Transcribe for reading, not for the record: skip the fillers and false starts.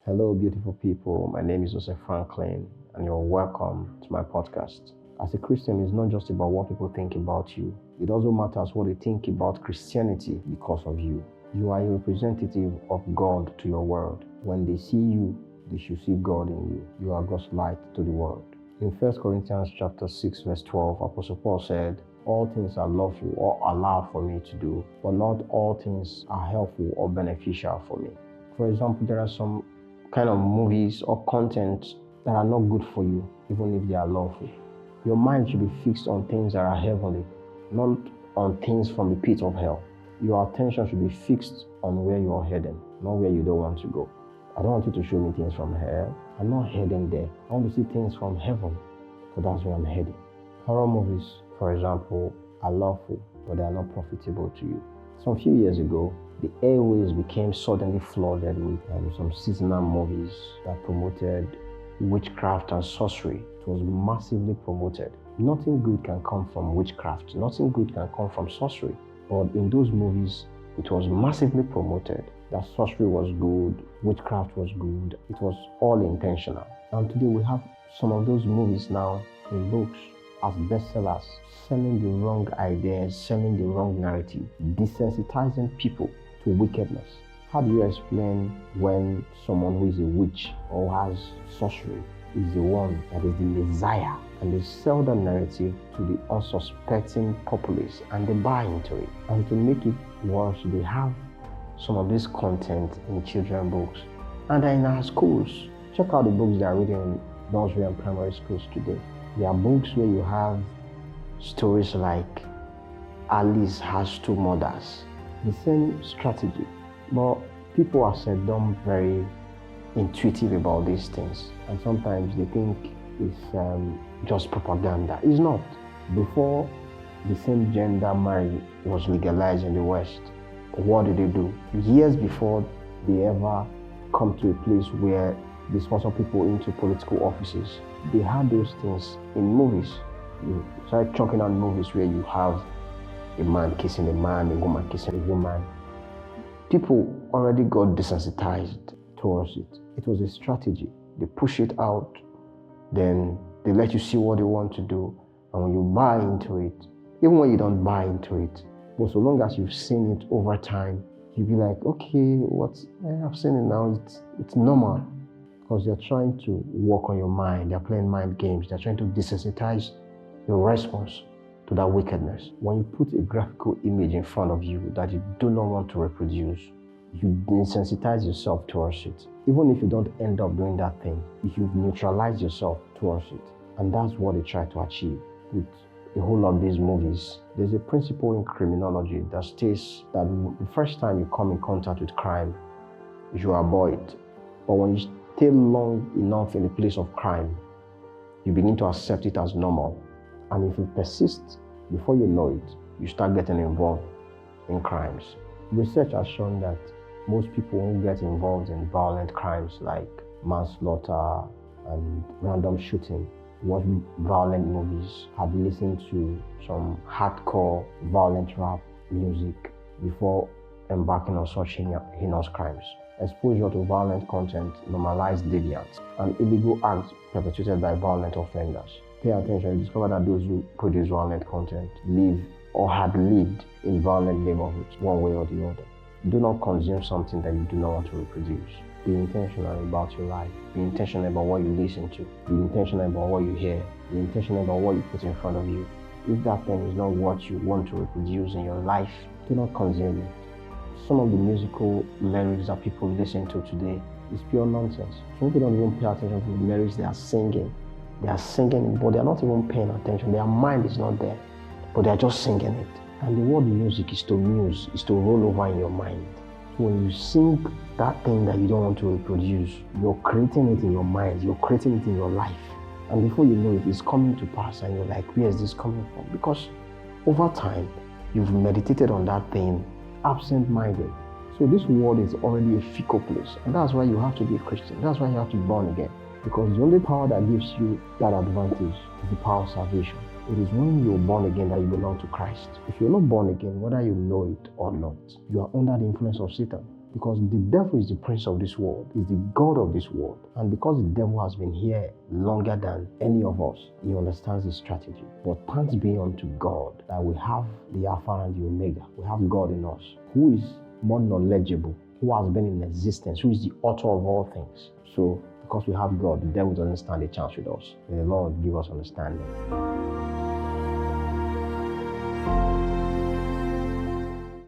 Hello, beautiful people. My name is Joseph Franklin, and you're welcome to my podcast. As a Christian, it's not just about what people think about you, it also matters what they think about Christianity because of you. You are a representative of God to your world. When they see you, they should see God in you. You are God's light to the world. In 1 Corinthians chapter 6, verse 12, Apostle Paul said, "All things are lawful or allowed for me to do, but not all things are helpful or beneficial for me." For example, there are some kind of movies or content that are not good for you, even if they are lawful. Your mind should be fixed on things that are heavenly, not on things from the pit of hell. Your attention should be fixed on where you are heading, not where you don't want to go. I don't want you to show me things from hell. I'm not heading there. I want to see things from heaven, so that's where I'm heading. Horror movies, for example, are lawful, but they are not profitable to you. Some few years ago, the airways became suddenly flooded with some seasonal movies that promoted witchcraft and sorcery. It was massively promoted. Nothing good can come from witchcraft. Nothing good can come from sorcery. But in those movies, it was massively promoted that sorcery was good, witchcraft was good. It was all intentional. And today we have some of those movies now in books as bestsellers, selling the wrong ideas, selling the wrong narrative, desensitizing people to wickedness. How do you explain when someone who is a witch or has sorcery is the one that is the Messiah, and they sell the narrative to the unsuspecting populace and they buy into it? And to make it worse, they have some of this content in children's books and they're in our schools. Check out the books they are reading in nursery and primary schools today. There are books where you have stories like Alice has two mothers. The same strategy, but people are seldom very intuitive about these things, and sometimes they think it's just propaganda. It's not. Before the same gender marriage was legalized in the West, what did they do? Years before they ever come to a place where they sponsor people into political offices, they had those things in movies. You start chunking out movies where you have a man kissing a man, a woman kissing a woman. People already got desensitized towards it. It was a strategy. They push it out, then they let you see what they want to do. And when you buy into it, even when you don't buy into it, but so long as you've seen it over time, you'll be like, okay, I've seen it now, it's normal. Because they're trying to work on your mind, they're playing mind games, they're trying to desensitize your response to that wickedness. When you put a graphical image in front of you that you do not want to reproduce, you desensitize yourself towards it. Even if you don't end up doing that thing, you neutralize yourself towards it. And that's what they try to achieve with a whole lot of these movies. There's a principle in criminology that states that the first time you come in contact with crime, you avoid it. But when you stay long enough in the place of crime, you begin to accept it as normal. And if you persist, before you know it, you start getting involved in crimes. Research has shown that most people who get involved in violent crimes like manslaughter and random shooting watch violent movies, had listened to some hardcore violent rap music before embarking on such heinous crimes. Exposure to violent content normalized deviance and illegal acts perpetrated by violent offenders. Pay attention, you discover that those who produce violent content live or had lived in violent neighborhoods, one way or the other. Do not consume something that you do not want to reproduce. Be intentional about your life. Be intentional about what you listen to. Be intentional about what you hear. Be intentional about what you put in front of you. If that thing is not what you want to reproduce in your life, do not consume it. Some of the musical lyrics that people listen to today is pure nonsense. Some people don't even pay attention to the lyrics they are singing. They are singing it, but they are not even paying attention. Their mind is not there, but they are just singing it. And the word music is to muse, is to roll over in your mind. So when you sing that thing that you don't want to reproduce, you're creating it in your mind, you're creating it in your life. And before you know it, it's coming to pass and you're like, where is this coming from? Because over time, you've meditated on that thing absent-minded. So this world is already a fickle place, and that's why you have to be a Christian. That's why you have to be born again. Because the only power that gives you that advantage is the power of salvation. It is when you're born again that you belong to Christ. If you're not born again, whether you know it or not, you are under the influence of Satan. Because the devil is the prince of this world, is the god of this world. And because the devil has been here longer than any of us, he understands the strategy. But thanks be unto God that we have the Alpha and the Omega. We have God in us, who is more knowledgeable, who has been in existence, who is the author of all things. So because we have God, the devil doesn't stand a chance with us. May the Lord give us understanding.